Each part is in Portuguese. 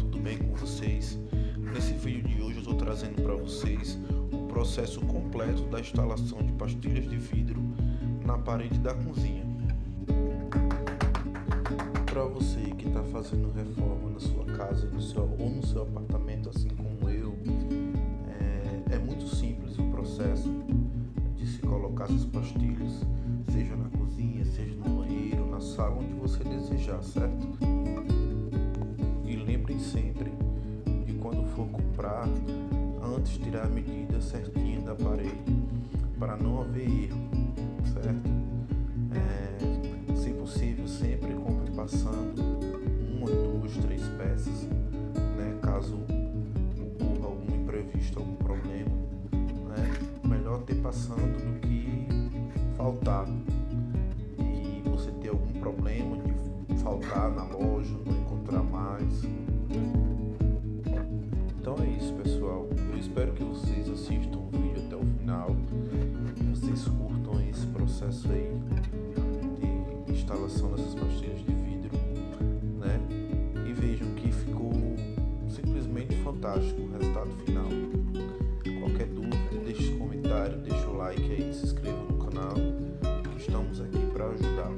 tudo bem com vocês? Nesse vídeo de hoje eu estou trazendo para vocês o processo completo da instalação de pastilhas de vidro na parede da cozinha. Para você que está fazendo reforma na sua casa ou no seu apartamento, assim como eu, é muito simples o processo de se colocar essas pastilhas, seja na cozinha, seja no banheiro, na sala, onde você desejar, certo? E lembrem sempre de quando for comprar, antes tirar a medida certinha da parede, para não haver erro, certo? Se possível, sempre compre passando uma, duas, três peças, né? Caso ocorra algum imprevisto, algum problema, né? Melhor ter passando do que faltar e você ter algum problema de faltar na loja, não encontrar mais. Então é isso, pessoal. Eu espero que vocês assistam o vídeo até o final, que vocês curtam esse processo aí de instalação dessas pastilhas de vidro, né? E vejam que ficou simplesmente fantástico o resultado final. Qualquer dúvida, deixe um comentário, deixe o like aí, se inscreva no canal, que estamos aqui para ajudar.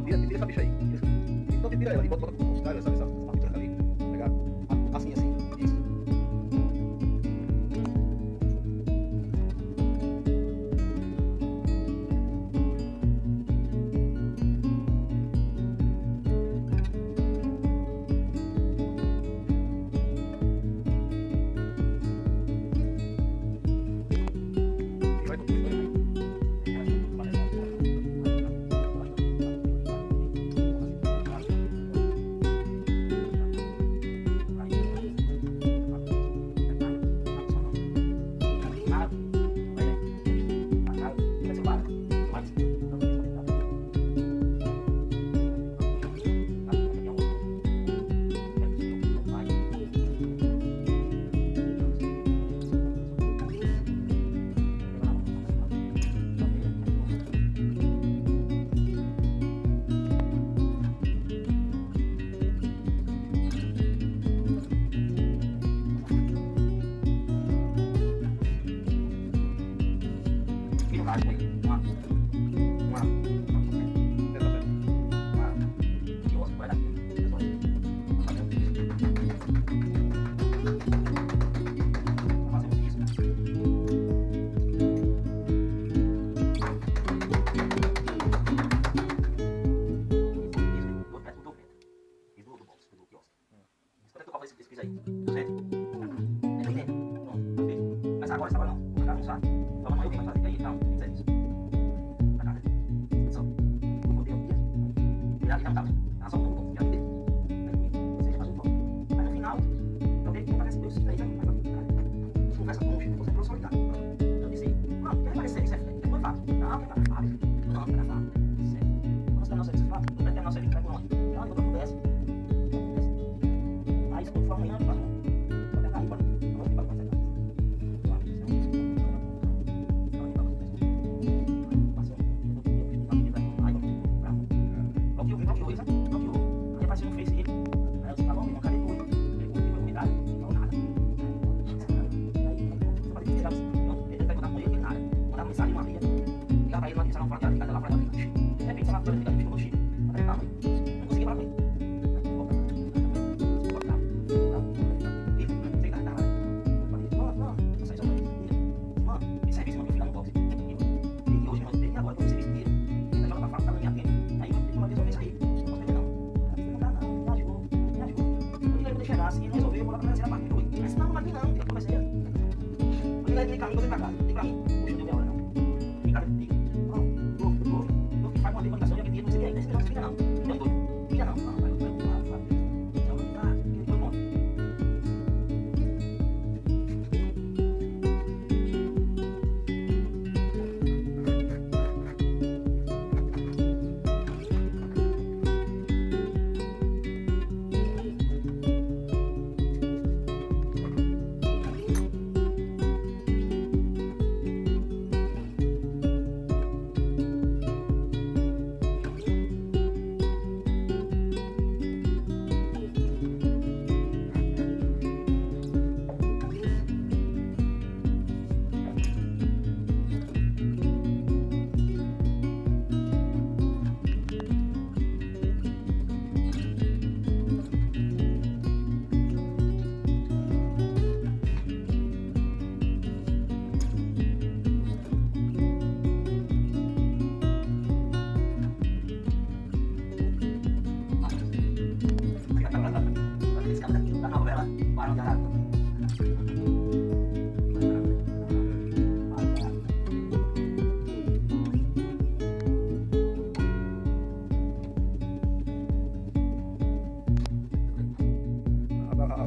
Tira essa bicha aí. Então tira ela e bota com os caras, essa parte branca ali. Pegar. Assim, isso.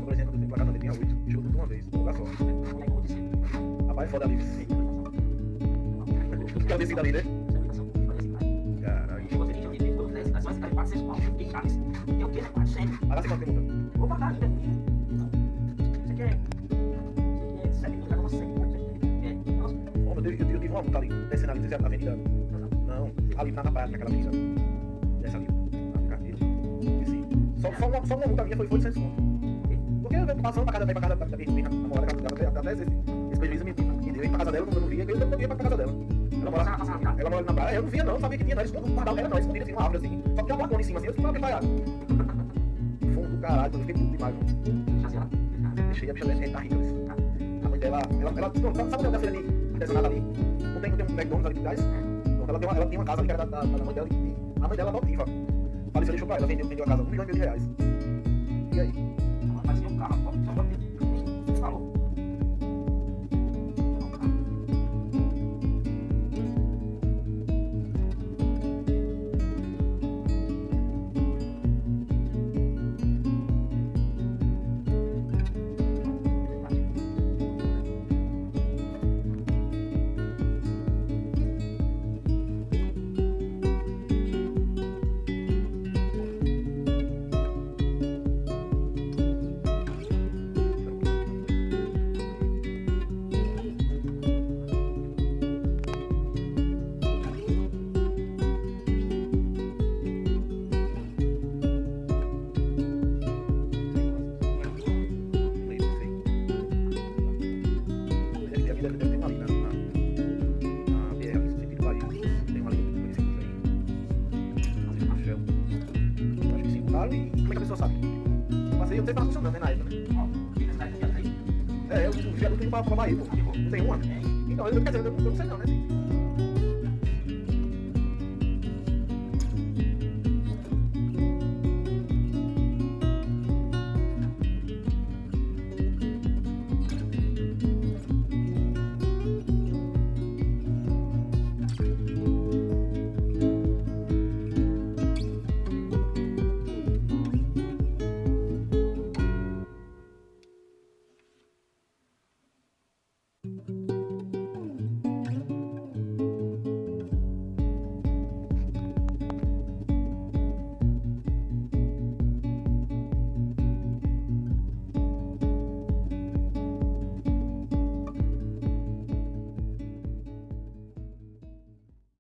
por exemplo, quando eu vim pra cá também tinha 8. Chegou tudo de uma vez, um lugar só. Rapaz, é foda ali. Fica descida ali, né? Caralho. Pagar 50 perguntas. Vou pagar ainda. Você quer? Oh, meu Deus, eu tive uma multa ali, descendo ali, descendo a avenida. Não, ali na praia, naquela avenida. Desce ali, na carteira. Só uma multa minha foi 800 conto. Porque eu venho passando pra casa da minha namorada, até esse prejuízo me deu. Ir pra casa dela, eu não via, eu não ia pra casa dela. Ela mora ali na praia, eu não via não, sabia que tinha não, eles guardavam ela não, escondido assim, uma árvore assim. Só que tinha uma balcona em cima assim, eu fiquei pra fundo do caralho, eu fiquei puto demais, mano. Deixei a bicha dessa, tá rica, a mãe dela, ela sabe onde é a feira ali, artesanada ali? Não tem um McDonald's ali por trás? Ela tem uma casa ali que era da mãe dela, e a mãe dela adotiva. Faleceu, deixou pra ela, vendeu a casa, 1,5 milhão. E aí? Vai ser um carro, só pra ter. Falou. É, eu vi a luta indo pra Bahia, pô. Não tem uma? Então, eu não sei não, né?